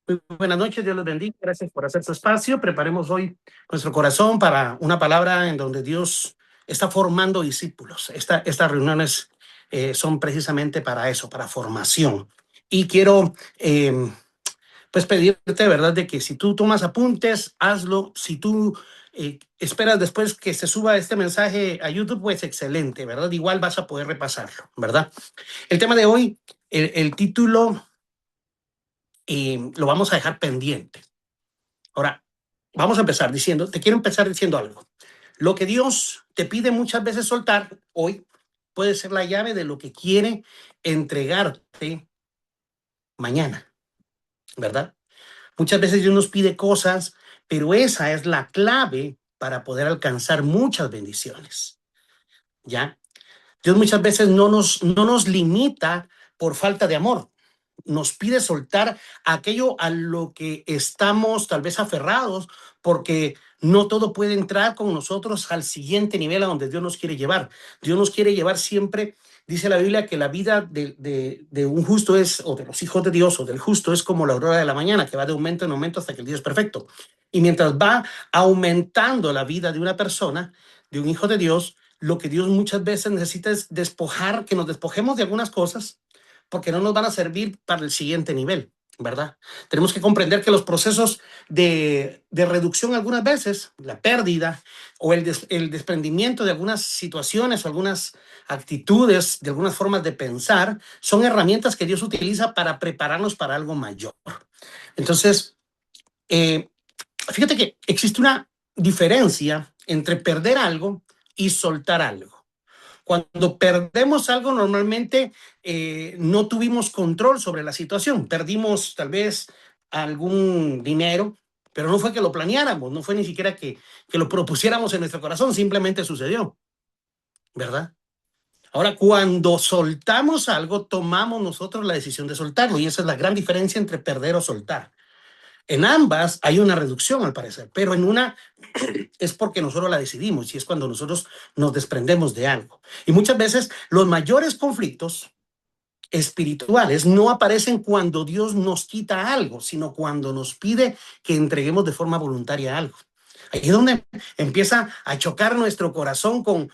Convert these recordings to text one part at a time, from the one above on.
Muy buenas noches, Dios los bendiga. Gracias por hacer su espacio. Preparemos hoy nuestro corazón para una palabra en donde Dios está formando discípulos. Estas reuniones son precisamente para eso, para formación. Y quiero pues pedirte, ¿verdad?, de que si tú tomas apuntes, hazlo. Si tú esperas después que se suba este mensaje a YouTube, pues excelente, ¿verdad? Igual vas a poder repasarlo, ¿verdad? El tema de hoy, el título, lo vamos a dejar pendiente. Ahora, vamos a empezar diciendo, te quiero empezar diciendo algo. Lo que Dios te pide muchas veces soltar hoy puede ser la llave de lo que quiere entregarte mañana, ¿verdad? Muchas veces Dios nos pide cosas, pero esa es la clave para poder alcanzar muchas bendiciones, ¿ya? Dios muchas veces no nos limita por falta de amor. Nos pide soltar aquello a lo que estamos tal vez aferrados, porque no todo puede entrar con nosotros al siguiente nivel a donde Dios nos quiere llevar. Dios nos quiere llevar siempre, dice la Biblia, que la vida de un justo es, o de los hijos de Dios, o del justo es como la aurora de la mañana, que va de aumento en aumento hasta que el día es perfecto. Y mientras va aumentando la vida de una persona, de un hijo de Dios, lo que Dios muchas veces necesita es despojar, que nos despojemos de algunas cosas, porque no nos van a servir para el siguiente nivel, ¿verdad? Tenemos que comprender que los procesos de reducción algunas veces, la pérdida o el desprendimiento de algunas situaciones o algunas actitudes, de algunas formas de pensar, son herramientas que Dios utiliza para prepararnos para algo mayor. Entonces, eh, fíjate que existe una diferencia entre perder algo y soltar algo. Cuando perdemos algo, normalmente no tuvimos control sobre la situación. Perdimos tal vez algún dinero, pero no fue que lo planeáramos, no fue ni siquiera que lo propusiéramos en nuestro corazón, simplemente sucedió, ¿verdad? Ahora, cuando soltamos algo, tomamos nosotros la decisión de soltarlo, y esa es la gran diferencia entre perder o soltar. En ambas hay una reducción, al parecer, pero en una es porque nosotros la decidimos y es cuando nosotros nos desprendemos de algo. Y muchas veces los mayores conflictos espirituales no aparecen cuando Dios nos quita algo, sino cuando nos pide que entreguemos de forma voluntaria algo. Ahí es donde empieza a chocar nuestro corazón con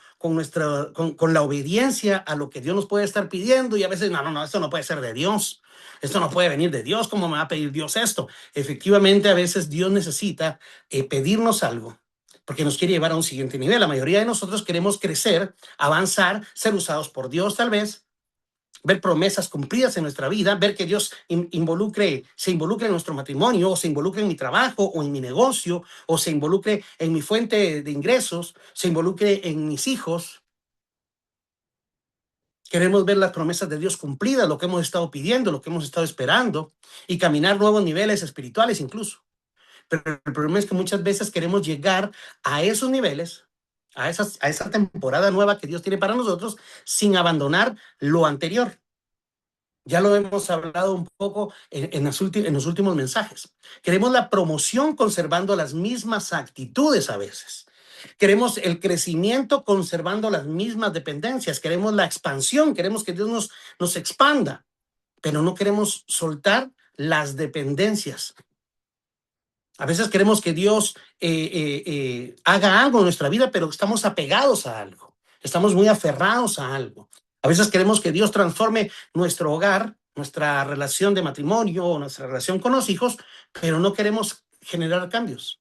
la obediencia a lo que Dios nos puede estar pidiendo, y a veces, no, esto no puede ser de Dios, esto no puede venir de Dios, ¿cómo me va a pedir Dios esto? Efectivamente, a veces Dios necesita pedirnos algo porque nos quiere llevar a un siguiente nivel. La mayoría de nosotros queremos crecer, avanzar, ser usados por Dios tal vez, ver promesas cumplidas en nuestra vida, ver que Dios se involucre en nuestro matrimonio, o se involucre en mi trabajo, o en mi negocio, o se involucre en mi fuente de ingresos, se involucre en mis hijos. Queremos ver las promesas de Dios cumplidas, lo que hemos estado pidiendo, lo que hemos estado esperando, y caminar nuevos niveles espirituales incluso. Pero el problema es que muchas veces queremos llegar a esos niveles, a esa temporada nueva que Dios tiene para nosotros, sin abandonar lo anterior. Ya lo hemos hablado un poco en los últimos mensajes. Queremos la promoción conservando las mismas actitudes a veces. Queremos el crecimiento conservando las mismas dependencias. Queremos la expansión, queremos que Dios nos expanda, pero no queremos soltar las dependencias. A veces queremos que Dios haga algo en nuestra vida, pero estamos apegados a algo. Estamos muy aferrados a algo. A veces queremos que Dios transforme nuestro hogar, nuestra relación de matrimonio o nuestra relación con los hijos, pero no queremos generar cambios.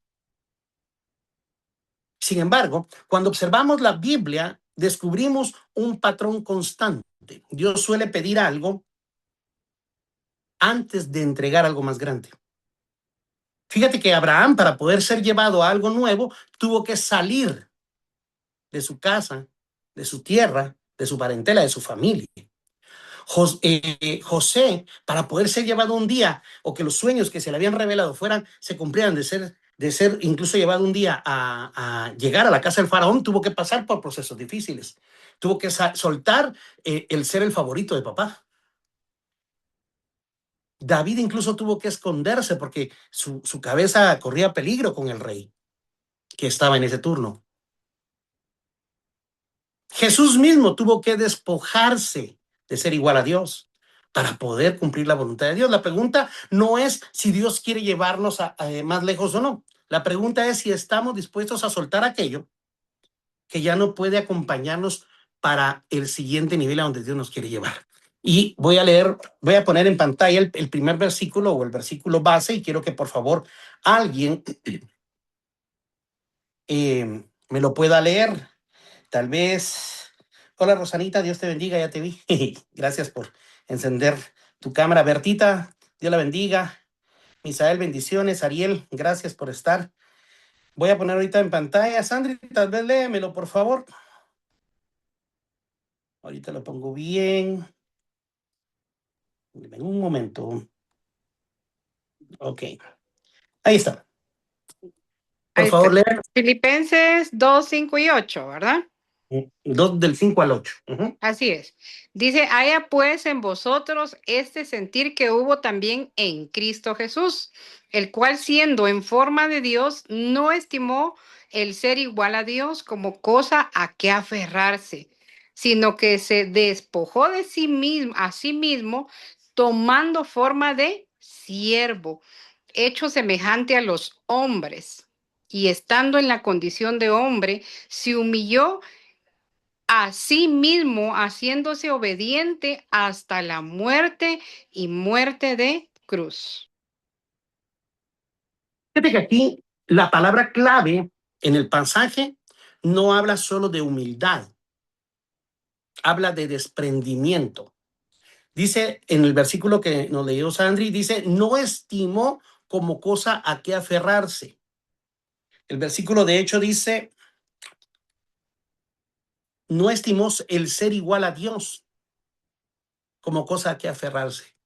Sin embargo, cuando observamos la Biblia, descubrimos un patrón constante. Dios suele pedir algo antes de entregar algo más grande. Fíjate que Abraham, para poder ser llevado a algo nuevo, tuvo que salir de su casa, de su tierra, de su parentela, de su familia. José, para poder ser llevado un día, o que los sueños que se le habían revelado se cumplieran de ser incluso llevado un día a llegar a la casa del faraón, tuvo que pasar por procesos difíciles. Tuvo que soltar el ser el favorito de papá. David incluso tuvo que esconderse porque su cabeza corría peligro con el rey que estaba en ese turno. Jesús mismo tuvo que despojarse de ser igual a Dios para poder cumplir la voluntad de Dios. La pregunta no es si Dios quiere llevarnos a más lejos o no. La pregunta es si estamos dispuestos a soltar aquello que ya no puede acompañarnos para el siguiente nivel a donde Dios nos quiere llevar. Y voy a poner en pantalla el primer versículo o el versículo base y quiero que por favor alguien me lo pueda leer. Tal vez. Hola Rosanita, Dios te bendiga, ya te vi. Gracias por encender tu cámara. Bertita, Dios la bendiga. Misael, bendiciones. Ariel, gracias por estar. Voy a poner ahorita en pantalla. Sandri, tal vez léemelo, por favor. Ahorita lo pongo bien. En un momento. Ok. Ahí está. Por Ahí está. favor, lea. Filipenses 2, 5 y 8, ¿verdad? Dos del 5 al 8. Así es. Dice, haya pues en vosotros este sentir que hubo también en Cristo Jesús, el cual siendo en forma de Dios, no estimó el ser igual a Dios como cosa a que aferrarse, sino que se despojó de sí mismo, a sí mismo, tomando forma de siervo, hecho semejante a los hombres, y estando en la condición de hombre, se humilló a sí mismo, haciéndose obediente hasta la muerte y muerte de cruz. Fíjate que aquí la palabra clave en el pasaje no habla solo de humildad, habla de desprendimiento. Dice en el versículo que nos leyó Sandri, dice, no estimó como cosa a qué aferrarse. El versículo de hecho dice, no estimó el ser igual a Dios como cosa a qué aferrarse.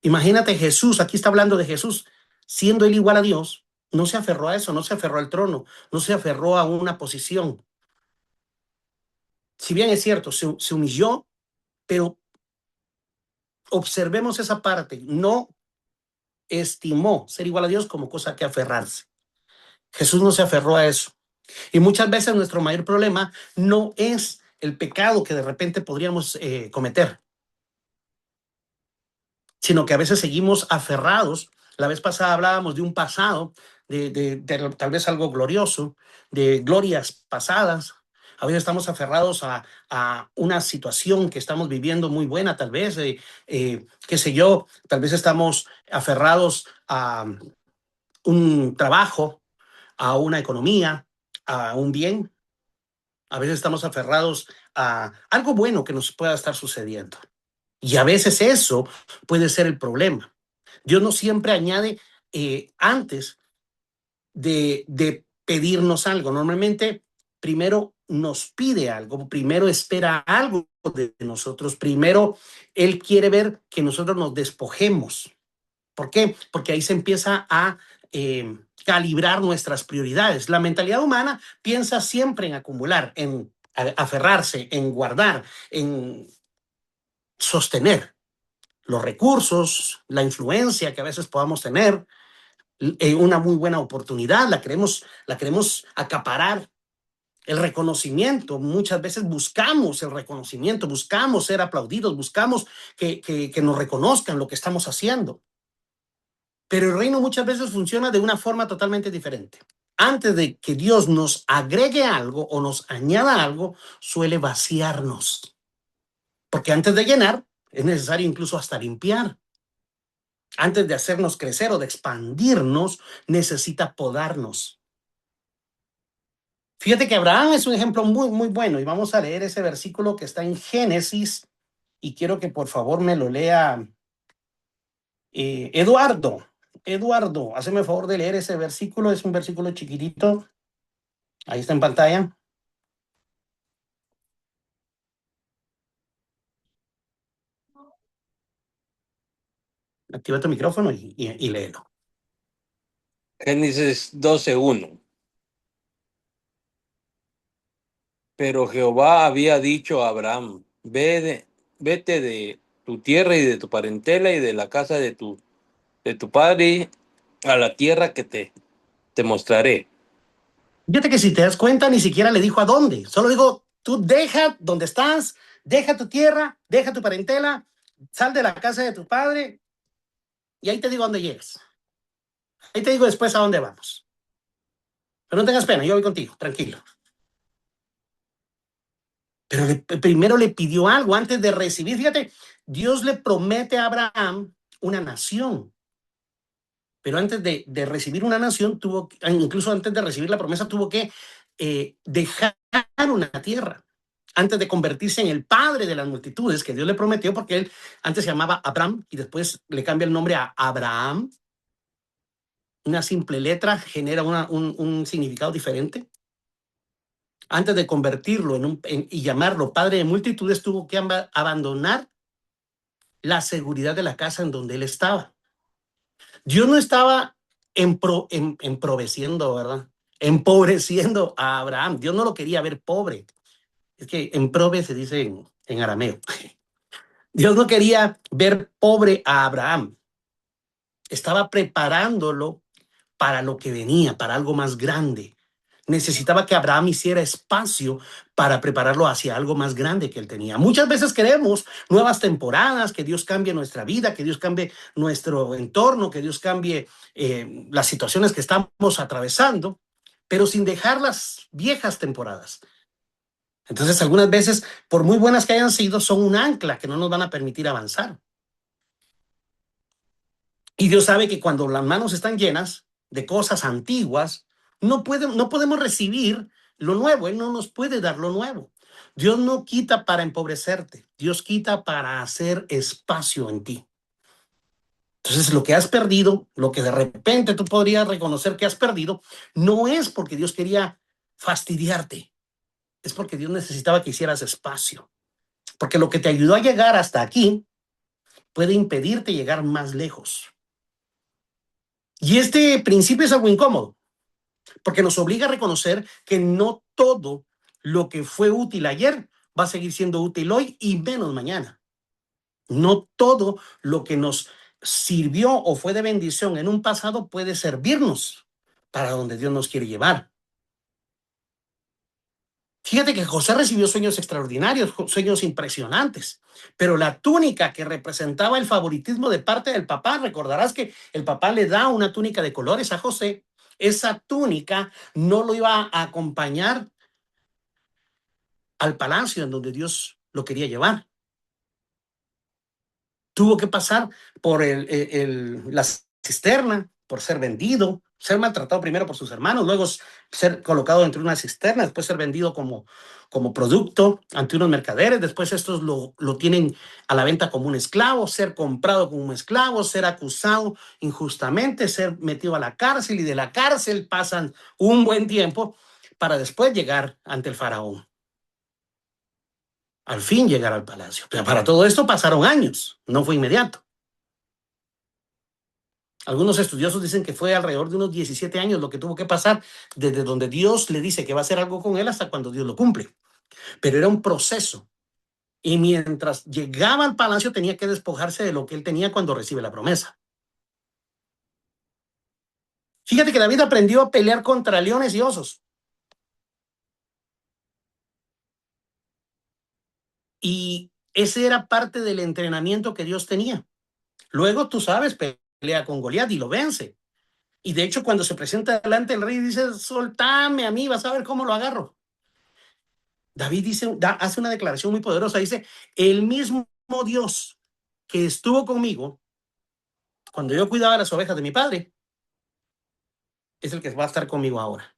Imagínate Jesús, aquí está hablando de Jesús, siendo él igual a Dios, no se aferró a eso, no se aferró al trono, no se aferró a una posición. Si bien es cierto, se humilló, pero observemos esa parte, no estimó ser igual a Dios como cosa que aferrarse. Jesús no se aferró a eso. Y muchas veces nuestro mayor problema no es el pecado que de repente podríamos cometer, sino que a veces seguimos aferrados. La vez pasada hablábamos de un pasado, de tal vez algo glorioso, de glorias pasadas. A veces estamos aferrados a una situación que estamos viviendo muy buena, tal vez, qué sé yo, tal vez estamos aferrados a un trabajo, a una economía, a un bien. A veces estamos aferrados a algo bueno que nos pueda estar sucediendo. Y a veces eso puede ser el problema. Dios no siempre añade antes de pedirnos algo. Normalmente primero nos pide algo, primero espera algo de nosotros, primero Él quiere ver que nosotros nos despojemos. ¿Por qué? Porque ahí se empieza a calibrar nuestras prioridades. La mentalidad humana piensa siempre en acumular, en aferrarse, en guardar, en sostener los recursos, la influencia que a veces podamos tener, una muy buena oportunidad, la queremos acaparar. El reconocimiento, muchas veces buscamos el reconocimiento, buscamos ser aplaudidos, buscamos que nos reconozcan lo que estamos haciendo. Pero el reino muchas veces funciona de una forma totalmente diferente. Antes de que Dios nos agregue algo o nos añada algo, suele vaciarnos. Porque antes de llenar, es necesario incluso hasta limpiar. Antes de hacernos crecer o de expandirnos, necesita podarnos. Fíjate que Abraham es un ejemplo muy, muy bueno y vamos a leer ese versículo que está en Génesis y quiero que por favor me lo lea Eduardo. Eduardo, hazme el favor de leer ese versículo, es un versículo chiquitito, ahí está en pantalla. Activa tu micrófono y léelo. Génesis 12:1. Pero Jehová había dicho a Abraham, vete de tu tierra y de tu parentela y de la casa de tu padre a la tierra que te mostraré. Fíjate que si te das cuenta, ni siquiera le dijo a dónde, solo dijo, tú deja donde estás, deja tu tierra, deja tu parentela, sal de la casa de tu padre y ahí te digo a dónde llegas. Ahí te digo después a dónde vamos. Pero no tengas pena, yo voy contigo, tranquilo. Pero primero le pidió algo antes de recibir. Fíjate, Dios le promete a Abraham una nación. Pero antes de recibir una nación, incluso antes de recibir la promesa, tuvo que dejar una tierra. Antes de convertirse en el padre de las multitudes que Dios le prometió, porque él antes se llamaba Abraham y después le cambia el nombre a Abraham. Una simple letra genera un significado diferente. Antes de convertirlo y llamarlo padre de multitudes, tuvo que abandonar la seguridad de la casa en donde él estaba. Dios no estaba empobreciendo, ¿verdad? Empobreciendo a Abraham. Dios no lo quería ver pobre. Es que emprove se dice en arameo. Dios no quería ver pobre a Abraham. Estaba preparándolo para lo que venía, para algo más grande. Necesitaba que Abraham hiciera espacio para prepararlo hacia algo más grande que él tenía. Muchas veces queremos nuevas temporadas, que Dios cambie nuestra vida, que Dios cambie nuestro entorno, que Dios cambie las situaciones que estamos atravesando, pero sin dejar las viejas temporadas. Entonces, algunas veces, por muy buenas que hayan sido, son un ancla que no nos van a permitir avanzar. Y Dios sabe que cuando las manos están llenas de cosas antiguas, no podemos recibir lo nuevo. Él no nos puede dar lo nuevo. Dios no quita para empobrecerte. Dios quita para hacer espacio en ti. Entonces, lo que has perdido, lo que de repente tú podrías reconocer que has perdido, no es porque Dios quería fastidiarte. Es porque Dios necesitaba que hicieras espacio. Porque lo que te ayudó a llegar hasta aquí puede impedirte llegar más lejos. Y este principio es algo incómodo, porque nos obliga a reconocer que no todo lo que fue útil ayer va a seguir siendo útil hoy y menos mañana. No todo lo que nos sirvió o fue de bendición en un pasado puede servirnos para donde Dios nos quiere llevar. Fíjate que José recibió sueños extraordinarios, sueños impresionantes, pero la túnica que representaba el favoritismo de parte del papá, recordarás que el papá le da una túnica de colores a José, esa túnica no lo iba a acompañar al palacio en donde Dios lo quería llevar. Tuvo que pasar por la cisterna, por ser vendido, ser maltratado primero por sus hermanos, luego ser colocado dentro de una cisterna, después ser vendido como producto ante unos mercaderes, después estos lo tienen a la venta como un esclavo, ser comprado como un esclavo, ser acusado injustamente, ser metido a la cárcel, y de la cárcel pasan un buen tiempo para después llegar ante el faraón. Al fin llegar al palacio. Pero para todo esto pasaron años, no fue inmediato. Algunos estudiosos dicen que fue alrededor de unos 17 años lo que tuvo que pasar desde donde Dios le dice que va a hacer algo con él hasta cuando Dios lo cumple. Pero era un proceso. Y mientras llegaba al palacio tenía que despojarse de lo que él tenía cuando recibe la promesa. Fíjate que David aprendió a pelear contra leones y osos. Y ese era parte del entrenamiento que Dios tenía. Luego, tú sabes, pelea con Goliat y lo vence. Y de hecho, cuando se presenta delante del rey, dice, soltame a mí, vas a ver cómo lo agarro. David hace una declaración muy poderosa, dice, el mismo Dios que estuvo conmigo cuando yo cuidaba las ovejas de mi padre, es el que va a estar conmigo ahora.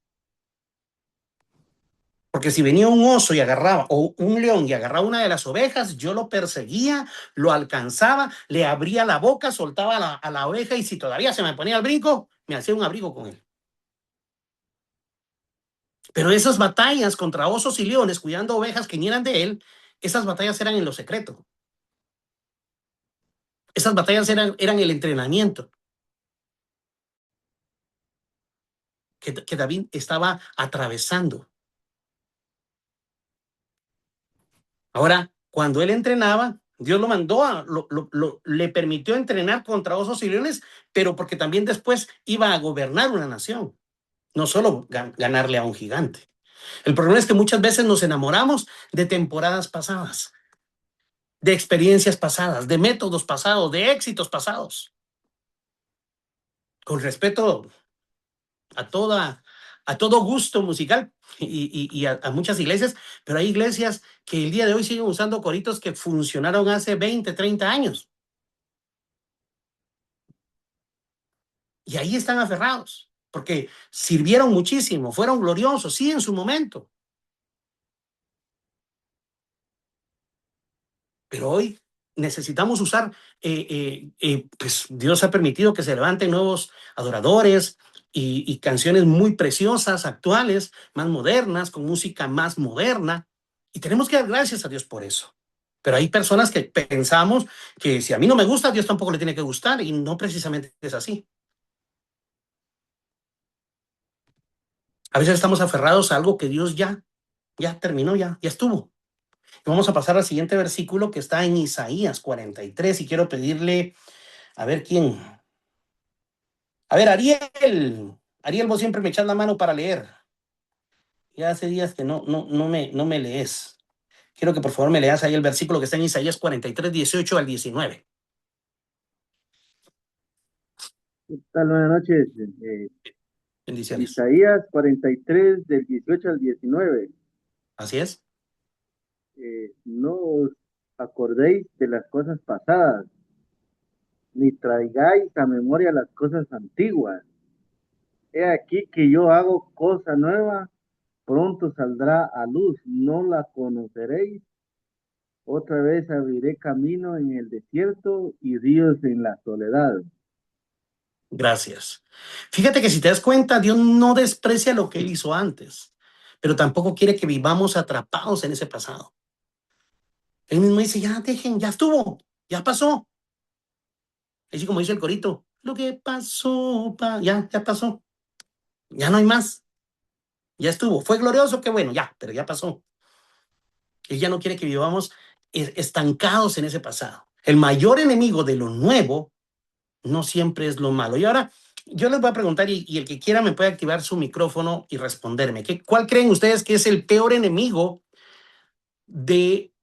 Porque si venía un oso y agarraba, o un león y agarraba una de las ovejas, yo lo perseguía, lo alcanzaba, le abría la boca, soltaba a la oveja, y si todavía se me ponía al brinco, me hacía un abrigo con él. Pero esas batallas contra osos y leones, cuidando ovejas que ni eran de él, esas batallas eran en lo secreto. Esas batallas eran el entrenamiento que David estaba atravesando. Ahora, cuando él entrenaba, Dios lo mandó, le permitió entrenar contra osos y leones, pero porque también después iba a gobernar una nación, no solo ganarle a un gigante. El problema es que muchas veces nos enamoramos de temporadas pasadas. de experiencias pasadas, de métodos pasados, de éxitos pasados. Con respeto a todo gusto musical y a muchas iglesias, pero hay iglesias que el día de hoy siguen usando coritos que funcionaron hace 20, 30 años. Y ahí están aferrados, porque sirvieron muchísimo, fueron gloriosos, sí, en su momento. Pero hoy necesitamos usar, pues Dios ha permitido que se levanten nuevos adoradores y canciones muy preciosas, actuales, más modernas, con música más moderna. Y tenemos que dar gracias a Dios por eso. Pero hay personas que pensamos que si a mí no me gusta, a Dios tampoco le tiene que gustar, y no precisamente es así. A veces estamos aferrados a algo que Dios ya terminó, ya estuvo. Vamos a pasar al siguiente versículo que está en Isaías 43 y quiero pedirle, a ver quién. A ver, Ariel, vos siempre me echas la mano para leer. Ya hace días que no me lees. Quiero que por favor me leas ahí el versículo que está en Isaías 43, 18 al 19. ¿Qué tal? Buenas noches. Bendiciones. Isaías 43, del 18 al 19. Así es. No os acordéis de las cosas pasadas, ni traigáis a memoria las cosas antiguas. He aquí que yo hago cosa nueva, pronto saldrá a luz, no la conoceréis. Otra vez abriré camino en el desierto y ríos en la soledad. Gracias. Fíjate que si te das cuenta, Dios no desprecia lo que Él hizo antes, pero tampoco quiere que vivamos atrapados en ese pasado. Él mismo dice, ya dejen, ya estuvo, ya pasó. Así como dice el corito, lo que pasó, ya pasó. Ya no hay más. Ya estuvo. Fue glorioso, qué bueno, ya, pero ya pasó. Él ya no quiere que vivamos estancados en ese pasado. El mayor enemigo de lo nuevo no siempre es lo malo. Y ahora yo les voy a preguntar, y el que quiera me puede activar su micrófono y responderme. ¿Cuál creen ustedes que es el peor enemigo de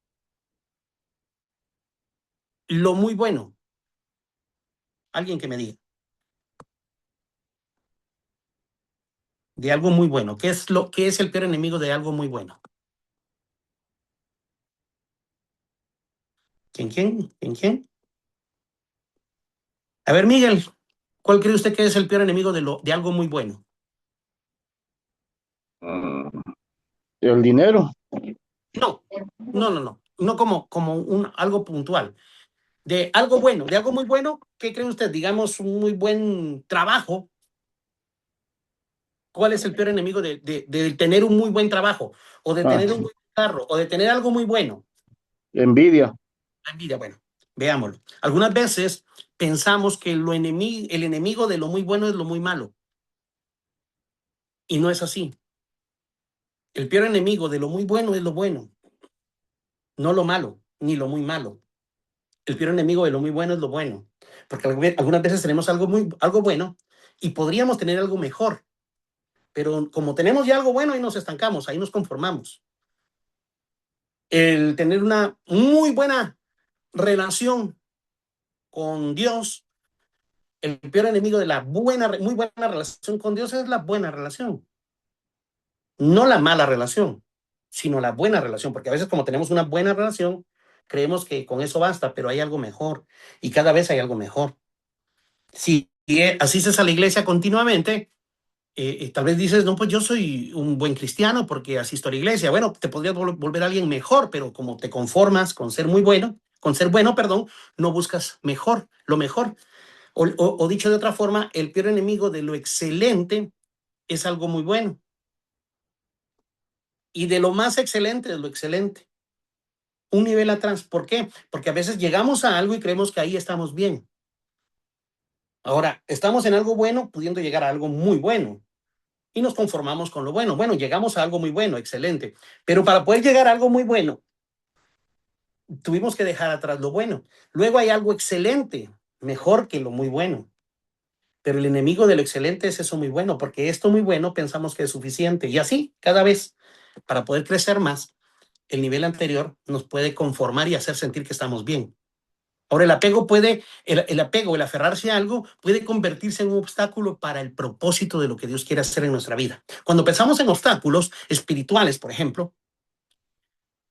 lo muy bueno? Alguien que me diga. De algo muy bueno. ¿Qué es el peor enemigo de algo muy bueno? ¿Quién? A ver, Miguel, ¿cuál cree usted que es el peor enemigo de algo muy bueno? El dinero. No como algo puntual. De algo bueno, de algo muy bueno, ¿qué cree usted? Digamos, un muy buen trabajo. ¿Cuál es el peor enemigo de tener un muy buen trabajo? O de tener un buen carro, o de tener algo muy bueno. Envidia. La envidia, bueno, veámoslo. Algunas veces pensamos que el enemigo de lo muy bueno es lo muy malo. Y no es así. El peor enemigo de lo muy bueno es lo bueno, no lo malo, ni lo muy malo. El peor enemigo de lo muy bueno es lo bueno. Porque algunas veces tenemos algo bueno y podríamos tener algo mejor. Pero como tenemos ya algo bueno, ahí nos estancamos, ahí nos conformamos. El tener una muy buena relación con Dios, el peor enemigo de la muy buena relación con Dios es la buena relación. No la mala relación, sino la buena relación, porque a veces como tenemos una buena relación, creemos que con eso basta, pero hay algo mejor y cada vez hay algo mejor. Si asistes a la iglesia continuamente, tal vez dices, no, pues yo soy un buen cristiano porque asisto a la iglesia. Bueno, te podrías volver alguien mejor, pero como te conformas con ser bueno, no buscas lo mejor. O dicho de otra forma, el peor enemigo de lo excelente es algo muy bueno. Y de lo más excelente es lo excelente. Un nivel atrás. ¿Por qué? Porque a veces llegamos a algo y creemos que ahí estamos bien. Ahora, estamos en algo bueno pudiendo llegar a algo muy bueno. Y nos conformamos con lo bueno. Bueno, llegamos a algo muy bueno, excelente. Pero para poder llegar a algo muy bueno, tuvimos que dejar atrás lo bueno. Luego hay algo excelente, mejor que lo muy bueno. Pero el enemigo de lo excelente es eso muy bueno, porque esto muy bueno pensamos que es suficiente. Y así, cada vez, para poder crecer más, el nivel anterior nos puede conformar y hacer sentir que estamos bien. Ahora, el apego puede, el apego, el aferrarse a algo, puede convertirse en un obstáculo para el propósito de lo que Dios quiere hacer en nuestra vida. Cuando pensamos en obstáculos espirituales, por ejemplo,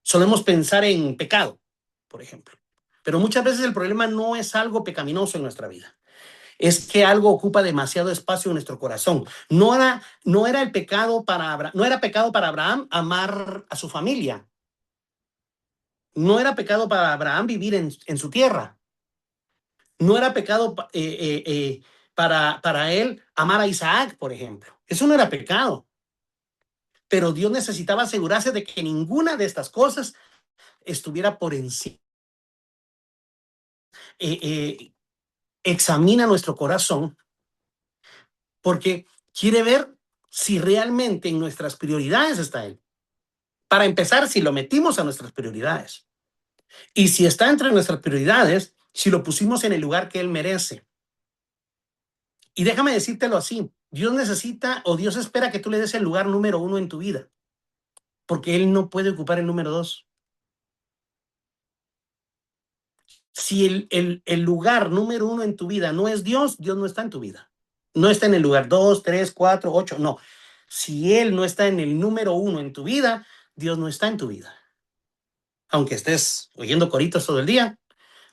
solemos pensar en pecado, por ejemplo. Pero muchas veces el problema no es algo pecaminoso en nuestra vida. Es que algo ocupa demasiado espacio en nuestro corazón. No era el pecado no era pecado para Abraham amar a su familia. No era pecado para Abraham vivir en su tierra. No era pecado para él amar a Isaac, por ejemplo. Eso no era pecado. Pero Dios necesitaba asegurarse de que ninguna de estas cosas estuviera por encima. Examina nuestro corazón porque quiere ver si realmente en nuestras prioridades está Él. Para empezar, si lo metimos a nuestras prioridades. Y si está entre nuestras prioridades, si lo pusimos en el lugar que Él merece. Y déjame decírtelo así, Dios necesita o Dios espera que tú le des el lugar número 1 en tu vida, porque Él no puede ocupar el número 2. Si el lugar número 1 en tu vida no es Dios, Dios no está en tu vida. No está en el lugar 2, 3, 4, 8, no. Si Él no está en el número 1 en tu vida, Dios no está en tu vida. Aunque estés oyendo coritos todo el día,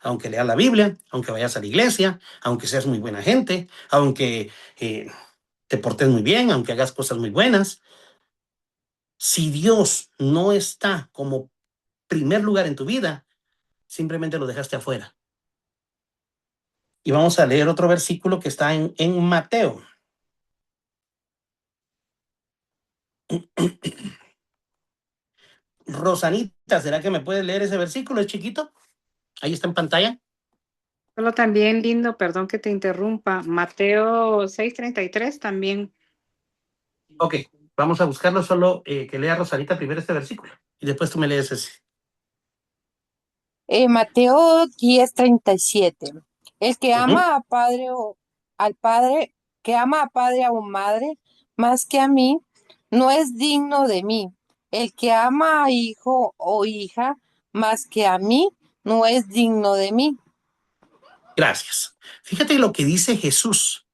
aunque leas la Biblia, aunque vayas a la iglesia, aunque seas muy buena gente, aunque te portes muy bien, aunque hagas cosas muy buenas. Si Dios no está como primer lugar en tu vida, simplemente lo dejaste afuera. Y vamos a leer otro versículo que está en Mateo. Rosanita, ¿será que me puedes leer ese versículo? ¿Es chiquito? Ahí está en pantalla. Solo también, lindo, perdón que te interrumpa, Mateo 6:33 también. Ok, vamos a buscarlo, solo que lea Rosanita primero este versículo y después tú me lees ese. Mateo 10:37. El que ama a padre o al padre, que ama a padre o madre más que a mí, no es digno de mí. El que ama a hijo o hija más que a mí, no es digno de mí. Gracias. Fíjate lo que dice Jesús.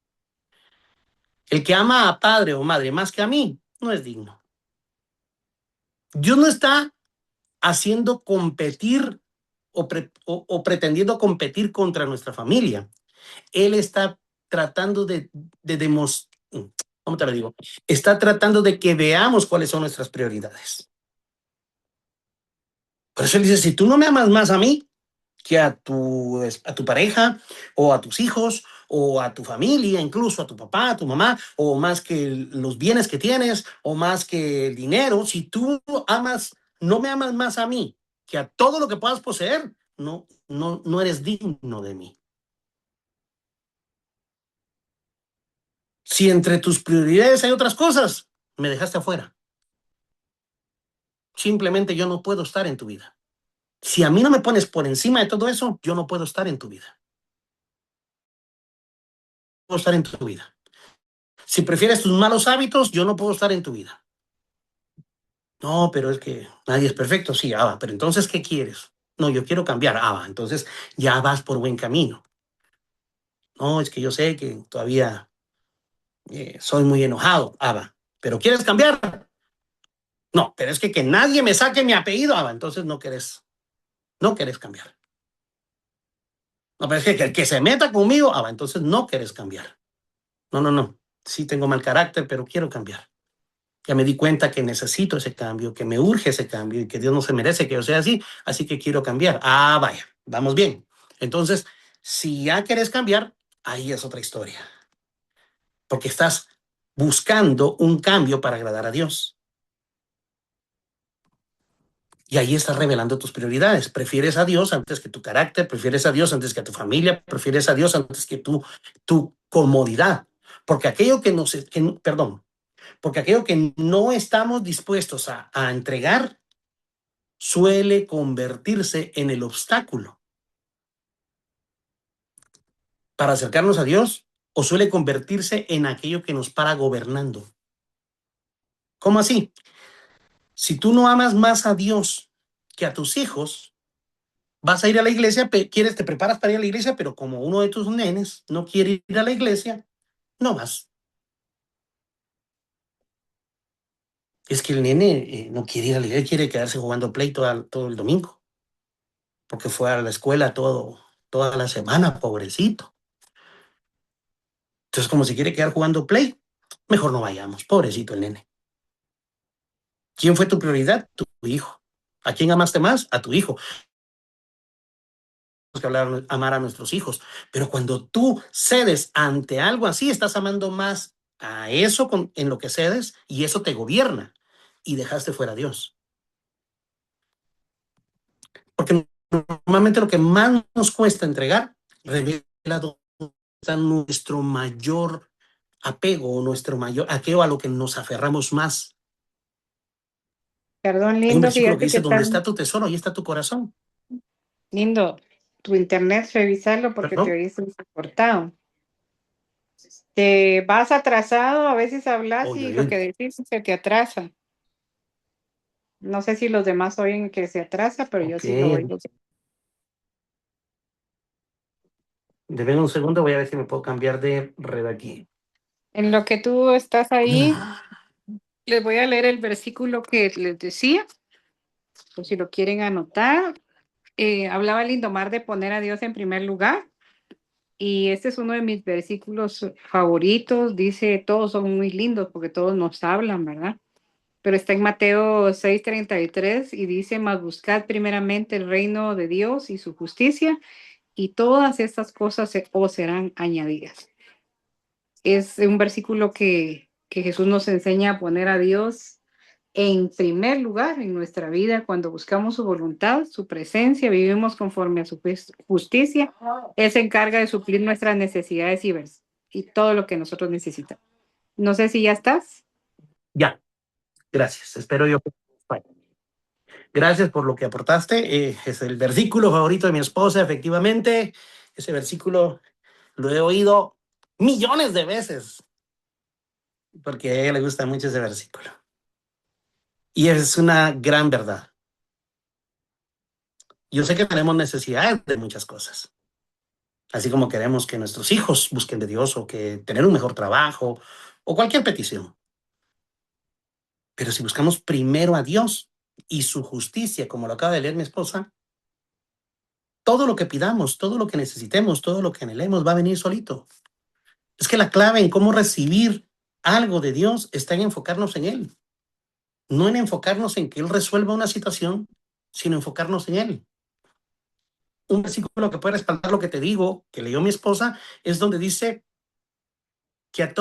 El que ama a padre o madre más que a mí, no es digno. Dios no está haciendo competir o pretendiendo competir contra nuestra familia. Él está tratando de demostrar, ¿cómo te lo digo? Está tratando de que veamos cuáles son nuestras prioridades. Por eso él dice, si tú no me amas más a mí que a tu pareja o a tus hijos o a tu familia, incluso a tu papá, a tu mamá, o más que los bienes que tienes o más que el dinero, si tú no me amas más a mí que a todo lo que puedas poseer, no eres digno de mí. Si entre tus prioridades hay otras cosas, me dejaste afuera. Simplemente yo no puedo estar en tu vida. Si a mí no me pones por encima de todo eso, yo no puedo estar en tu vida. No puedo estar en tu vida. Si prefieres tus malos hábitos, yo no puedo estar en tu vida. No, pero es que nadie es perfecto. Sí, Abba, pero entonces, ¿qué quieres? No, yo quiero cambiar. Abba, entonces ya vas por buen camino. No, es que yo sé que todavía soy muy enojado, Abba, pero ¿quieres cambiar? No, pero es que nadie me saque mi apellido, Abba, entonces no querés cambiar. No, pero es que el que se meta conmigo, entonces no querés cambiar. No. Sí tengo mal carácter, pero quiero cambiar. Ya me di cuenta que necesito ese cambio, que me urge ese cambio y que Dios no se merece que yo sea así que quiero cambiar. Vaya, vamos bien. Entonces, si ya querés cambiar, ahí es otra historia. Porque estás buscando un cambio para agradar a Dios. Y ahí estás revelando tus prioridades. Prefieres a Dios antes que tu carácter, prefieres a Dios antes que a tu familia, prefieres a Dios antes que tu comodidad. Porque aquello porque aquello que no estamos dispuestos a entregar suele convertirse en el obstáculo para acercarnos a Dios o suele convertirse en aquello que nos para gobernando. ¿Cómo así? Si tú no amas más a Dios que a tus hijos vas a ir a la iglesia, te preparas para ir a la iglesia, pero como uno de tus nenes no quiere ir a la iglesia, no vas. Es que el nene no quiere ir a la iglesia, quiere quedarse jugando Play todo el domingo, porque fue a la escuela toda la semana, pobrecito. Entonces, como si quiere quedar jugando Play, mejor no vayamos, pobrecito el nene. ¿Quién fue tu prioridad? Tu hijo. ¿A quién amaste más? A tu hijo. Tenemos que amar a nuestros hijos, pero cuando tú cedes ante algo así, estás amando más a eso en lo que cedes y eso te gobierna y dejaste fuera a Dios. Porque normalmente lo que más nos cuesta entregar revela nuestro mayor apego, nuestro mayor aquello a lo que nos aferramos más. Perdón, Hay un lindo, versículo que fíjate dice, que donde está está tu tesoro, ahí está tu corazón. lindo tu internet, revisarlo porque te ¿Perdón? oís cortado. Te vas atrasado, a veces hablas Oye, y oye, lo que oye. decís se te atrasa. No sé si los demás oyen que se atrasa, pero yo Ok, sí lo oigo. deme un segundo, voy a ver si me puedo cambiar de red aquí. En lo que tú estás ahí, les voy a leer el versículo que les decía, por si lo quieren anotar. Hablaba Lindomar de poner a Dios en primer lugar. Y este es uno de mis versículos favoritos. Dice, todos son muy lindos porque todos nos hablan, ¿verdad? Pero está en Mateo 6:33 y dice, mas buscad primeramente el reino de Dios y su justicia y todas estas cosas os serán añadidas. Es un versículo que Jesús nos enseña a poner a Dios en primer lugar en nuestra vida cuando buscamos su voluntad, su presencia, vivimos conforme a su justicia. Él se encarga de suplir nuestras necesidades y todo lo que nosotros necesitamos. No sé si ya estás. Ya, gracias. Espero yo. Gracias por lo que aportaste. Es el versículo favorito de mi esposa, efectivamente. Ese versículo lo he oído millones de veces, porque a ella le gusta mucho ese versículo. Y es una gran verdad. Yo sé que tenemos necesidades de muchas cosas, así como queremos que nuestros hijos busquen de Dios o que tener un mejor trabajo o cualquier petición. Pero si buscamos primero a Dios y su justicia, como lo acaba de leer mi esposa, todo lo que pidamos, todo lo que necesitemos, todo lo que anhelemos va a venir solito. Es que la clave en cómo recibir algo de Dios está en enfocarnos en Él. No en enfocarnos en que Él resuelva una situación, sino enfocarnos en Él. Un versículo que puede respaldar lo que te digo, que leyó mi esposa, es donde dice que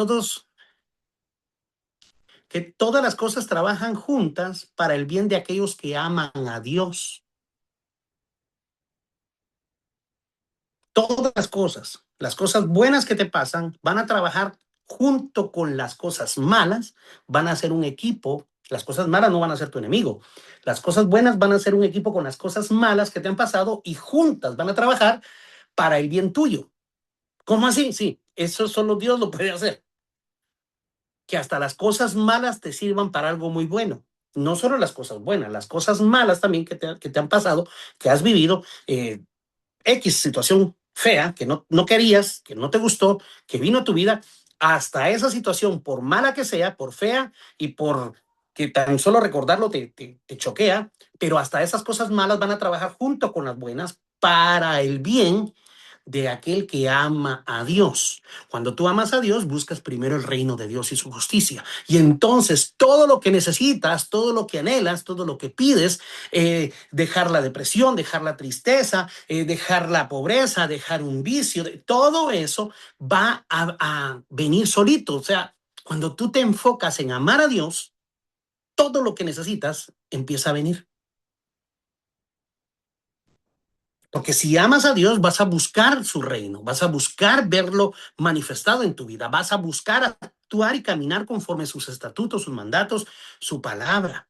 que todas las cosas trabajan juntas para el bien de aquellos que aman a Dios. Todas las cosas buenas que te pasan, van a trabajar junto con las cosas malas, van a ser un equipo. Las cosas malas no van a ser tu enemigo. Las cosas buenas van a ser un equipo con las cosas malas que te han pasado y juntas van a trabajar para el bien tuyo. ¿Cómo así? Sí, eso solo Dios lo puede hacer. Que hasta las cosas malas te sirvan para algo muy bueno. No solo las cosas buenas, las cosas malas también que te han pasado, que has vivido, X situación fea que no querías, que no te gustó, que vino a tu vida, hasta esa situación, por mala que sea, por fea y por que tan solo recordarlo te choquea, pero hasta esas cosas malas van a trabajar junto con las buenas para el bien de aquel que ama a Dios. Cuando tú amas a Dios, buscas primero el reino de Dios y su justicia. Y entonces todo lo que necesitas, todo lo que anhelas, todo lo que pides, dejar la depresión, dejar la tristeza, dejar la pobreza, dejar un vicio, todo eso va a venir solito. O sea, cuando tú te enfocas en amar a Dios, todo lo que necesitas empieza a venir. Porque si amas a Dios, vas a buscar su reino, vas a buscar verlo manifestado en tu vida, vas a buscar actuar y caminar conforme sus estatutos, sus mandatos, su palabra.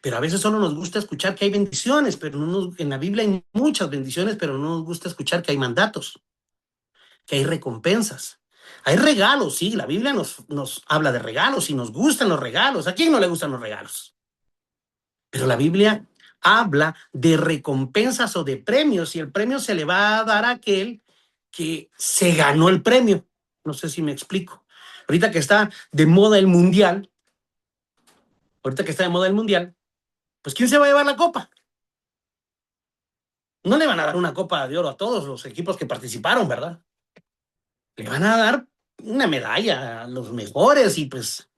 Pero a veces solo nos gusta escuchar que hay bendiciones, pero en la Biblia hay muchas bendiciones, pero no nos gusta escuchar que hay mandatos, que hay recompensas. Hay regalos, sí, la Biblia nos habla de regalos y nos gustan los regalos. ¿A quién no le gustan los regalos? Pero la Biblia habla de recompensas o de premios, y el premio se le va a dar a aquel que se ganó el premio. No sé si me explico. Ahorita que está de moda el mundial, pues ¿quién se va a llevar la copa? No le van a dar una copa de oro a todos los equipos que participaron, ¿verdad? Le van a dar una medalla a los mejores, y pues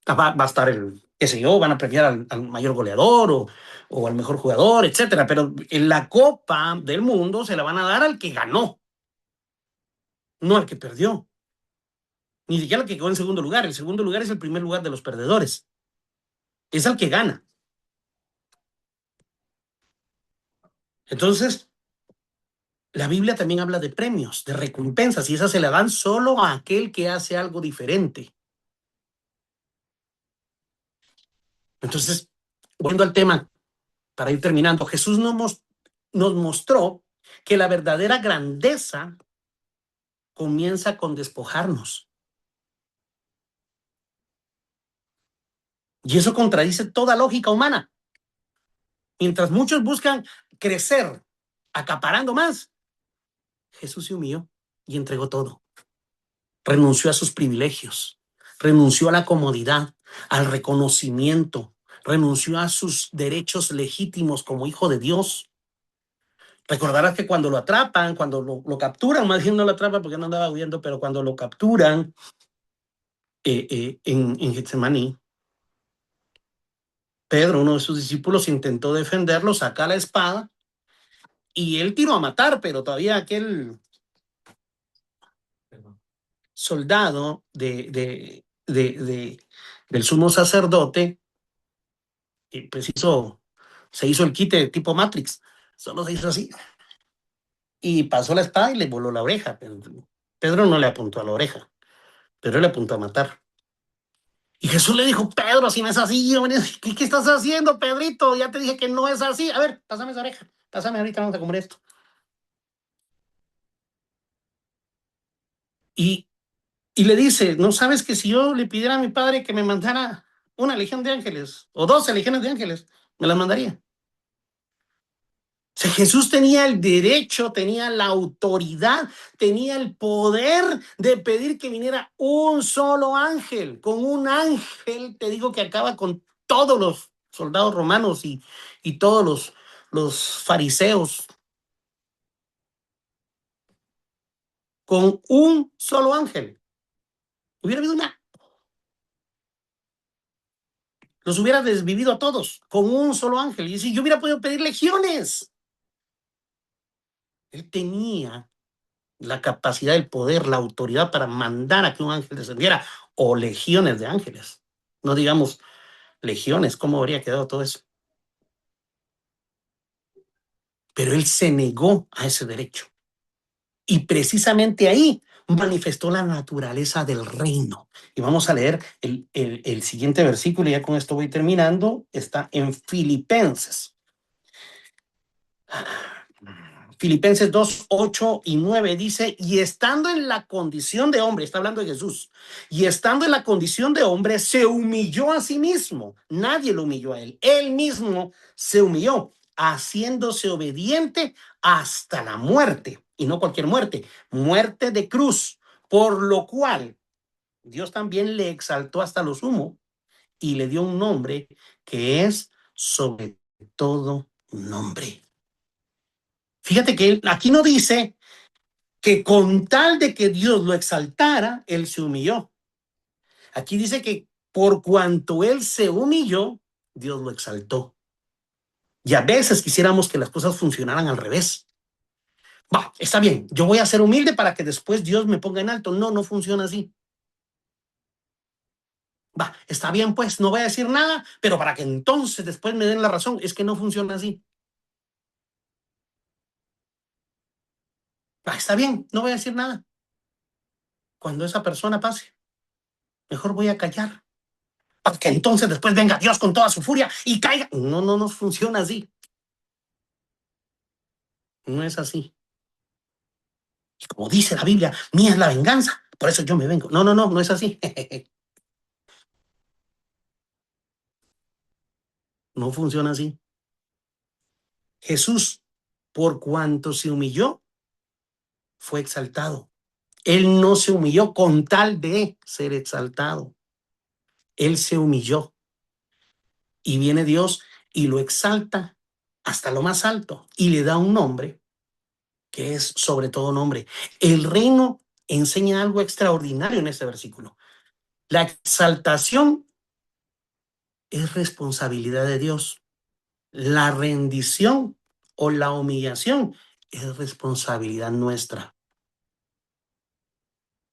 va a estar qué sé yo, van a premiar al mayor goleador o al mejor jugador, etcétera. Pero en la Copa del Mundo se la van a dar al que ganó, no al que perdió. Ni siquiera al que quedó en segundo lugar. El segundo lugar es el primer lugar de los perdedores. Es al que gana. Entonces, la Biblia también habla de premios, de recompensas, y esas se le dan solo a aquel que hace algo diferente. Entonces, volviendo al tema, para ir terminando, Jesús nos mostró que la verdadera grandeza comienza con despojarnos. Y eso contradice toda lógica humana. Mientras muchos buscan crecer acaparando más, Jesús se humilló y entregó todo. Renunció a sus privilegios, renunció a la comodidad, al reconocimiento, renunció a sus derechos legítimos como hijo de Dios. Recordarás que cuando lo atrapan, cuando lo capturan, más bien no lo atrapan porque no andaba huyendo, pero cuando lo capturan en Getsemaní, Pedro, uno de sus discípulos, intentó defenderlo, saca la espada y él tiró a matar, pero todavía aquel soldado del sumo sacerdote pues se hizo el quite tipo Matrix, solo se hizo así y pasó la espada y le voló la oreja. Pedro no le apuntó a la oreja, pero le apuntó a matar. Y Jesús le dijo: Pedro, si no es así, ¿qué estás haciendo, Pedrito? Ya te dije que no es así. A ver, pásame esa oreja, pásame, ahorita vamos a comer esto. Y le dice: ¿no sabes que si yo le pidiera a mi padre que me mandara una legión de ángeles o 12 legiones de ángeles, me las mandaría? O sea, Jesús tenía el derecho, tenía la autoridad, tenía el poder de pedir que viniera un solo ángel. Con un ángel, te digo que acaba con todos los soldados romanos y todos los fariseos. Con un solo ángel. Hubiera habido los hubiera desvivido a todos con un solo ángel. Y si yo hubiera podido pedir legiones. Él tenía la capacidad, el poder, la autoridad para mandar a que un ángel descendiera, o legiones de ángeles. No digamos legiones, ¿cómo habría quedado todo eso? Pero él se negó a ese derecho. Y precisamente ahí manifestó la naturaleza del reino. Y vamos a leer el siguiente versículo, y ya con esto voy terminando. Está en Filipenses. Filipenses 2, 8 y 9 dice: y estando en la condición de hombre, está hablando de Jesús, y estando en la condición de hombre, se humilló a sí mismo. Nadie lo humilló a él. Él mismo se humilló, haciéndose obediente hasta la muerte. Y no cualquier muerte, muerte de cruz. Por lo cual Dios también le exaltó hasta lo sumo y le dio un nombre que es sobre todo nombre. Fíjate que aquí no dice que con tal de que Dios lo exaltara, él se humilló. Aquí dice que por cuanto él se humilló, Dios lo exaltó. Y a veces quisiéramos que las cosas funcionaran al revés. Va, está bien, yo voy a ser humilde para que después Dios me ponga en alto. No, no funciona así. Va, está bien, pues, no voy a decir nada, pero para que entonces después me den la razón. Es que no funciona así. Va, está bien, no voy a decir nada. Cuando esa persona pase, mejor voy a callar, para que entonces después venga Dios con toda su furia y caiga. No, no nos funciona así. No es así. Y como dice la Biblia, mía es la venganza, por eso yo me vengo. No, no, no, no es así. No funciona así. Jesús, por cuanto se humilló, fue exaltado. Él no se humilló con tal de ser exaltado. Él se humilló. Y viene Dios y lo exalta hasta lo más alto y le da un nombre que es sobre todo nombre. El reino enseña algo extraordinario en este versículo. La exaltación es responsabilidad de Dios. La rendición o la humillación es responsabilidad nuestra.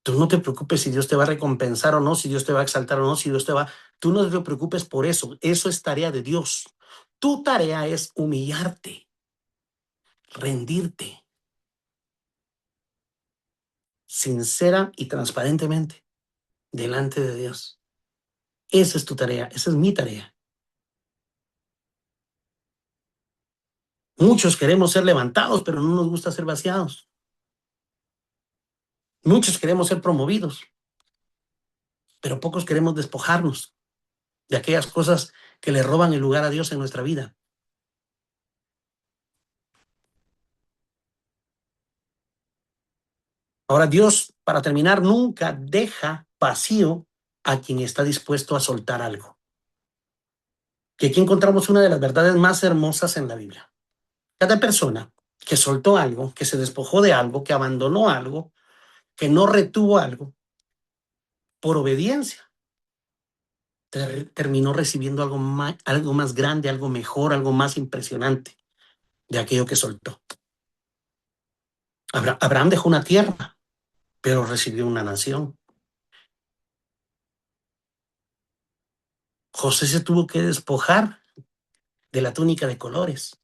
Tú no te preocupes si Dios te va a recompensar o no, si Dios te va a exaltar o no, si Dios te va... Tú no te preocupes por eso. Eso es tarea de Dios. Tu tarea es humillarte, rendirte, sincera y transparentemente delante de Dios. Esa es tu tarea, esa es mi tarea. Muchos queremos ser levantados, pero no nos gusta ser vaciados. Muchos queremos ser promovidos, pero pocos queremos despojarnos de aquellas cosas que le roban el lugar a Dios en nuestra vida. Ahora, Dios, para terminar, nunca deja vacío a quien está dispuesto a soltar algo. Que aquí encontramos una de las verdades más hermosas en la Biblia. Cada persona que soltó algo, que se despojó de algo, que abandonó algo, que no retuvo algo, por obediencia, terminó recibiendo algo más grande, algo mejor, algo más impresionante de aquello que soltó. Abraham dejó una tierra, pero recibió una nación. José se tuvo que despojar de la túnica de colores,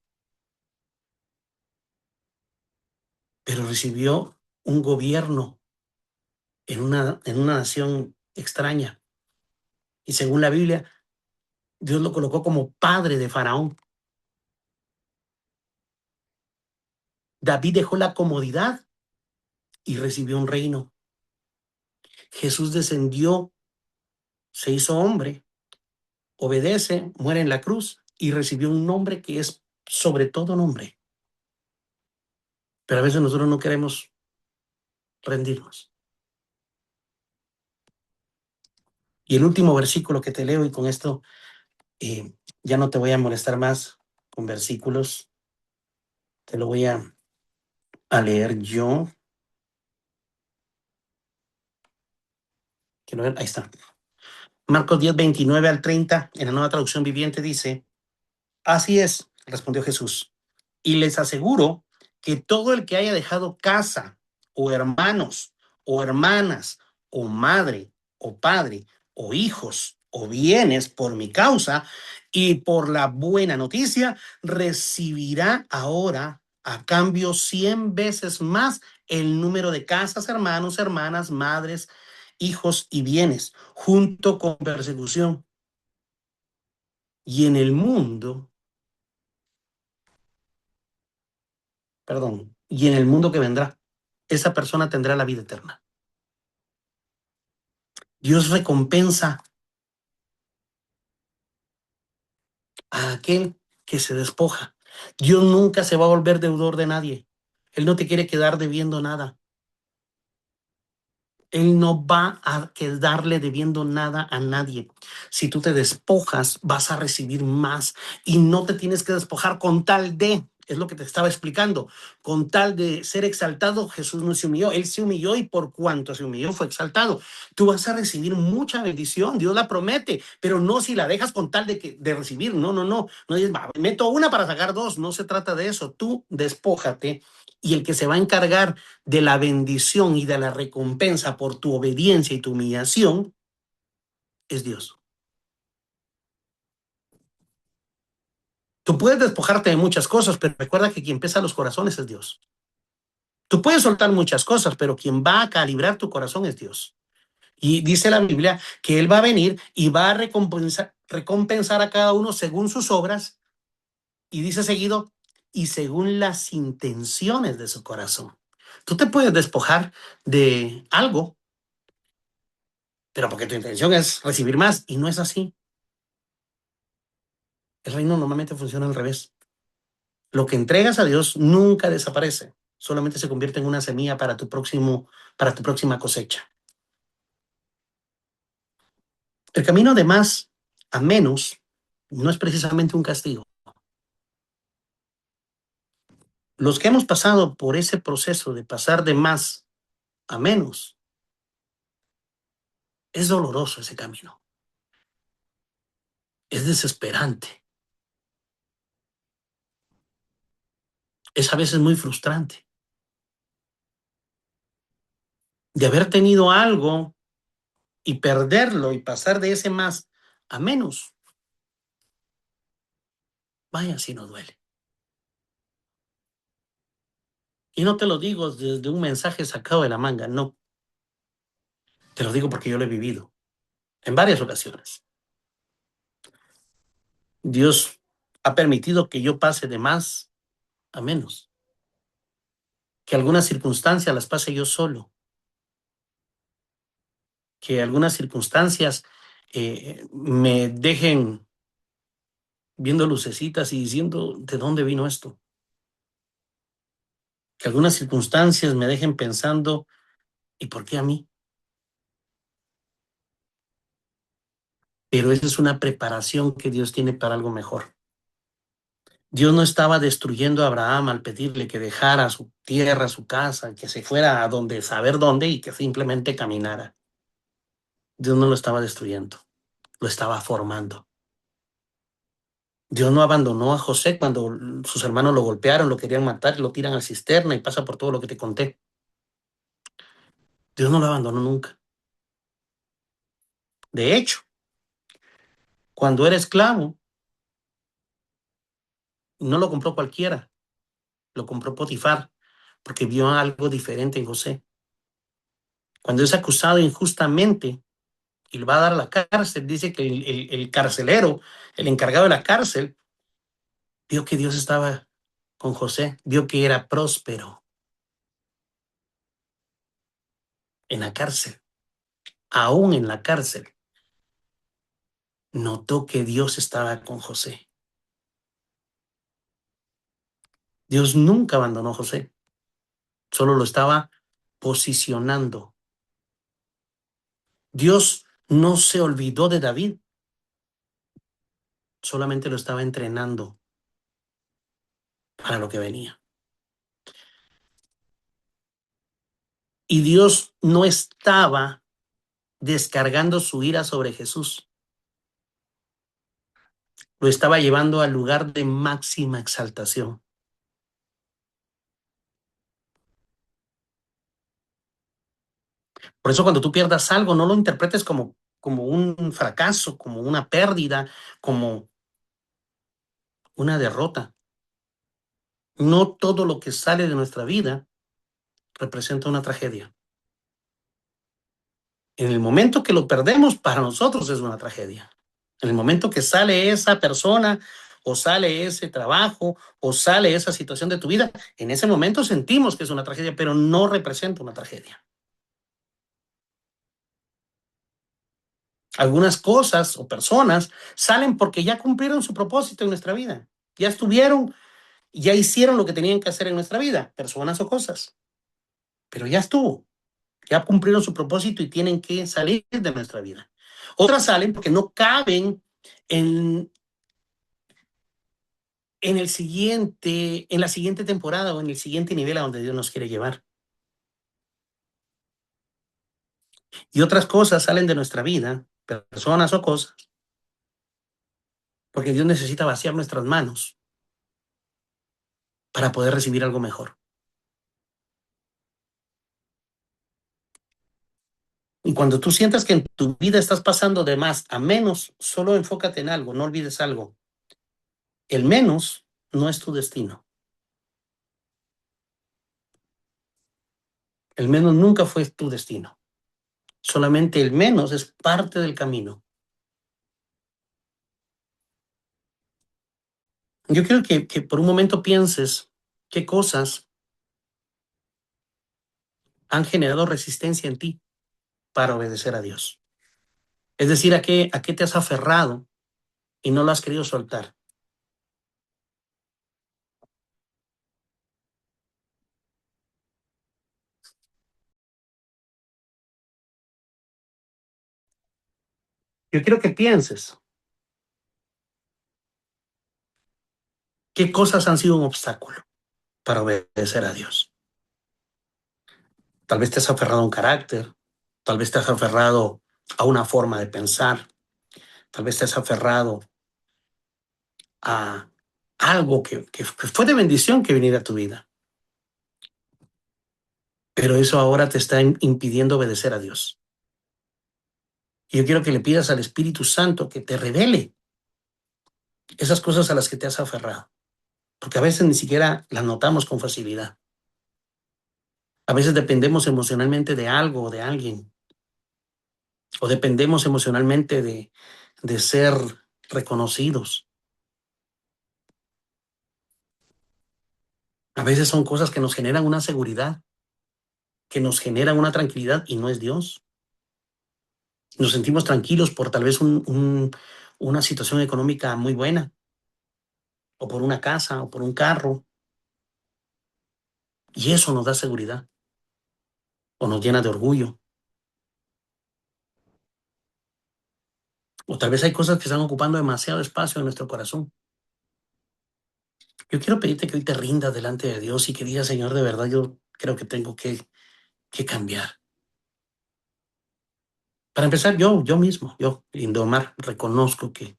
pero recibió un gobierno en una nación extraña. Y según la Biblia, Dios lo colocó como padre de Faraón. David dejó la comodidad y recibió un reino. Jesús descendió, se hizo hombre, obedece, muere en la cruz y recibió un nombre que es sobre todo nombre. Pero a veces nosotros no queremos rendirnos. Y el último versículo que te leo, y con esto ya no te voy a molestar más con versículos, te lo voy a leer yo. Quiero ver, ahí está. Marcos 10, 29 al 30, en la Nueva Traducción Viviente dice: así es, respondió Jesús, y les aseguro que todo el que haya dejado casa, o hermanos, o hermanas, o madre, o padre, o hijos, o bienes por mi causa y por la buena noticia, recibirá ahora a cambio 100 veces más el número de casas, hermanos, hermanas, madres, hijos y bienes, junto con persecución. Y en el mundo, y en el mundo que vendrá, esa persona tendrá la vida eterna. Dios recompensa a aquel que se despoja. Dios nunca se va a volver deudor de nadie. Él no te quiere quedar debiendo nada. Él no va a quedarle debiendo nada a nadie. Si tú te despojas, vas a recibir más y no te tienes que despojar con tal de, es lo que te estaba explicando, con tal de ser exaltado. Jesús no se humilló, Él se humilló y por cuanto se humilló fue exaltado. Tú vas a recibir mucha bendición, Dios la promete, pero no si la dejas con tal de recibir. No dices, meto una para sacar dos, no se trata de eso. Tú despójate. Y el que se va a encargar de la bendición y de la recompensa por tu obediencia y tu humillación es Dios. Tú puedes despojarte de muchas cosas, pero recuerda que quien pesa los corazones es Dios. Tú puedes soltar muchas cosas, pero quien va a calibrar tu corazón es Dios. Y dice la Biblia que Él va a venir y va a recompensar a cada uno según sus obras, y dice seguido, y según las intenciones de su corazón. Tú te puedes despojar de algo, pero porque tu intención es recibir más, y no es así. El reino normalmente funciona al revés. Lo que entregas a Dios nunca desaparece, solamente se convierte en una semilla para tu próxima cosecha. El camino de más a menos no es precisamente un castigo. Los que hemos pasado por ese proceso de pasar de más a menos, es doloroso ese camino. Es desesperante. Es a veces muy frustrante. De haber tenido algo y perderlo y pasar de ese más a menos, vaya si no duele. Y no te lo digo desde un mensaje sacado de la manga, no. Te lo digo porque yo lo he vivido en varias ocasiones. Dios ha permitido que yo pase de más a menos, que algunas circunstancias las pase yo solo, que algunas circunstancias me dejen viendo lucecitas y diciendo, ¿de dónde vino esto? Que algunas circunstancias me dejen pensando, ¿y por qué a mí? Pero esa es una preparación que Dios tiene para algo mejor. Dios no estaba destruyendo a Abraham al pedirle que dejara su tierra, su casa, que se fuera a donde, saber dónde y que simplemente caminara. Dios no lo estaba destruyendo, lo estaba formando. Dios no abandonó a José cuando sus hermanos lo golpearon, lo querían matar, lo tiran a la cisterna y pasa por todo lo que te conté. Dios no lo abandonó nunca. De hecho, cuando era esclavo, no lo compró cualquiera, lo compró Potifar, porque vio algo diferente en José. Cuando es acusado injustamente y le va a dar a la cárcel, dice que el carcelero, el encargado de la cárcel, vio que Dios estaba con José, vio que era próspero en la cárcel, aún en la cárcel. Notó que Dios estaba con José. Dios nunca abandonó a José, solo lo estaba posicionando. Dios no se olvidó de David, solamente lo estaba entrenando para lo que venía. Y Dios no estaba descargando su ira sobre Jesús, lo estaba llevando al lugar de máxima exaltación. Por eso cuando tú pierdas algo, no lo interpretes como un fracaso, como una pérdida, como una derrota. No todo lo que sale de nuestra vida representa una tragedia. En el momento que lo perdemos, para nosotros es una tragedia. En el momento que sale esa persona o sale ese trabajo o sale esa situación de tu vida, en ese momento sentimos que es una tragedia, pero no representa una tragedia. Algunas cosas o personas salen porque ya cumplieron su propósito en nuestra vida. Ya estuvieron, ya hicieron lo que tenían que hacer en nuestra vida, personas o cosas. Pero ya estuvo, ya cumplieron su propósito y tienen que salir de nuestra vida. Otras salen porque no caben en la siguiente temporada o en el siguiente nivel a donde Dios nos quiere llevar. Y otras cosas salen de nuestra vida, personas o cosas, porque Dios necesita vaciar nuestras manos para poder recibir algo mejor. Y cuando tú sientas que en tu vida estás pasando de más a menos, solo enfócate en algo, no olvides algo. El menos no es tu destino. El menos nunca fue tu destino. Solamente el menos es parte del camino. Yo quiero que por un momento pienses qué cosas han generado resistencia en ti para obedecer a Dios. Es decir, ¿a qué te has aferrado y no lo has querido soltar? Yo quiero que pienses qué cosas han sido un obstáculo para obedecer a Dios. Tal vez te has aferrado a un carácter, tal vez te has aferrado a una forma de pensar, tal vez te has aferrado a algo que fue de bendición que viniera a tu vida. Pero eso ahora te está impidiendo obedecer a Dios. Y yo quiero que le pidas al Espíritu Santo que te revele esas cosas a las que te has aferrado, porque a veces ni siquiera las notamos con facilidad. A veces dependemos emocionalmente de algo o de alguien, o dependemos emocionalmente de ser reconocidos. A veces son cosas que nos generan una seguridad, que nos generan una tranquilidad y no es Dios. Nos sentimos tranquilos por tal vez una situación económica muy buena, o por una casa, o por un carro, y eso nos da seguridad, o nos llena de orgullo. O tal vez hay cosas que están ocupando demasiado espacio en nuestro corazón. Yo quiero pedirte que hoy te rindas delante de Dios y que digas, Señor, de verdad yo creo que tengo que cambiar. Para empezar, yo mismo, Indomar, reconozco que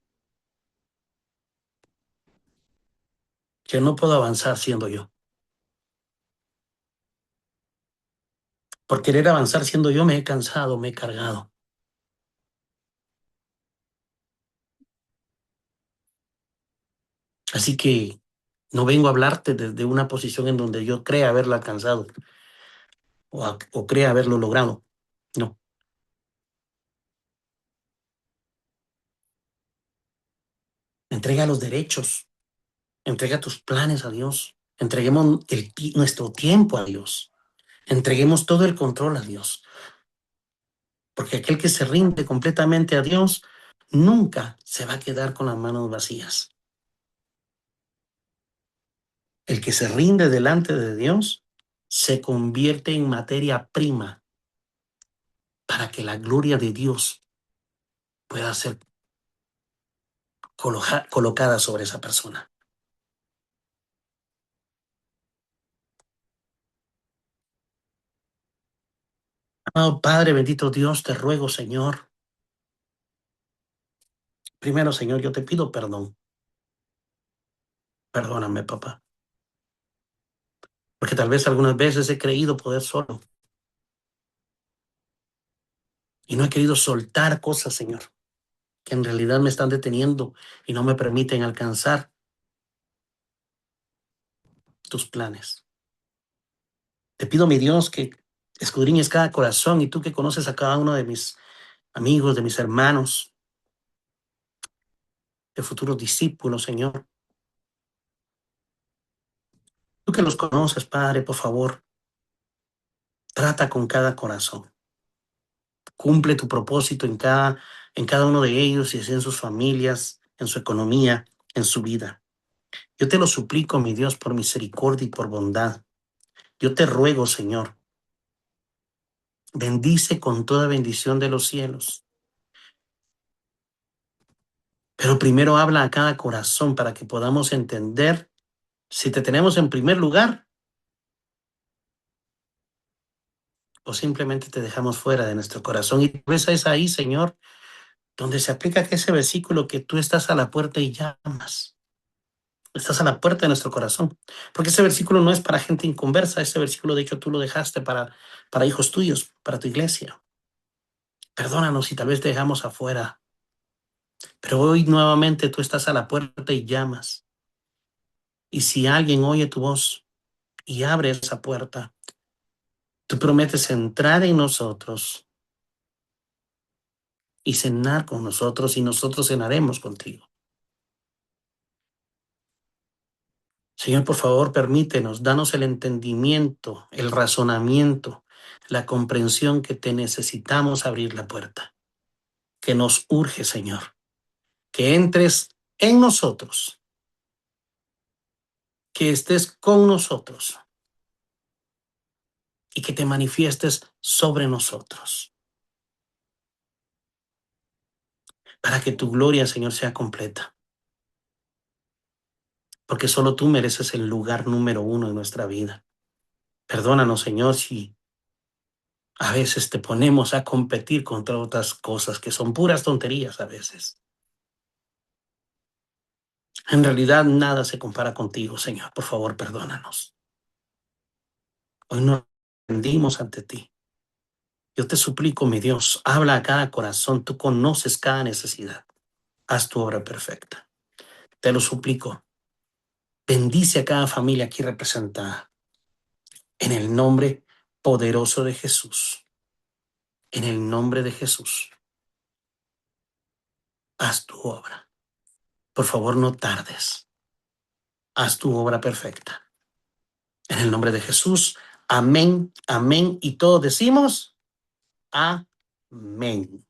no puedo avanzar siendo yo. Por querer avanzar siendo yo me he cansado, me he cargado. Así que no vengo a hablarte desde una posición en donde yo crea haberla alcanzado o crea haberlo logrado. No. Entrega los derechos, entrega tus planes a Dios, entreguemos nuestro tiempo a Dios, entreguemos todo el control a Dios, porque aquel que se rinde completamente a Dios nunca se va a quedar con las manos vacías. El que se rinde delante de Dios se convierte en materia prima para que la gloria de Dios pueda ser colocada sobre esa persona. Oh, Padre bendito Dios, te ruego, Señor. Primero, Señor, yo te pido perdón. Perdóname, papá. Porque tal vez algunas veces he creído poder solo y no he querido soltar cosas, Señor, que en realidad me están deteniendo y no me permiten alcanzar tus planes. Te pido, mi Dios, que escudriñes cada corazón y tú que conoces a cada uno de mis amigos, de mis hermanos, de futuros discípulos, Señor. Tú que los conoces, Padre, por favor, trata con cada corazón. Cumple tu propósito en cada uno de ellos y así en sus familias, en su economía, en su vida. Yo te lo suplico, mi Dios, por misericordia y por bondad. Yo te ruego, Señor, bendice con toda bendición de los cielos. Pero primero habla a cada corazón para que podamos entender si te tenemos en primer lugar o simplemente te dejamos fuera de nuestro corazón. Y ves es ahí, Señor, donde se aplica ese versículo que tú estás a la puerta y llamas. Estás a la puerta de nuestro corazón. Porque ese versículo no es para gente inconversa. Ese versículo, de hecho, tú lo dejaste para hijos tuyos, para tu iglesia. Perdónanos si tal vez te dejamos afuera. Pero hoy nuevamente tú estás a la puerta y llamas. Y si alguien oye tu voz y abre esa puerta, tú prometes entrar en nosotros y cenar con nosotros y nosotros cenaremos contigo. Señor, por favor, permítenos, danos el entendimiento, el razonamiento, la comprensión que te necesitamos abrir la puerta, que nos urge, Señor, que entres en nosotros, que estés con nosotros y que te manifiestes sobre nosotros. para que tu gloria, Señor, sea completa. Porque solo tú mereces el lugar número 1 en nuestra vida. Perdónanos, Señor, si a veces te ponemos a competir contra otras cosas que son puras tonterías a veces. En realidad nada se compara contigo, Señor. Por favor, perdónanos. Hoy nos rendimos ante ti. Yo te suplico, mi Dios, habla a cada corazón. Tú conoces cada necesidad. Haz tu obra perfecta. Te lo suplico. Bendice a cada familia aquí representada. En el nombre poderoso de Jesús. En el nombre de Jesús. Haz tu obra. Por favor, no tardes. Haz tu obra perfecta. En el nombre de Jesús. Amén, amén. Y todos decimos, amén.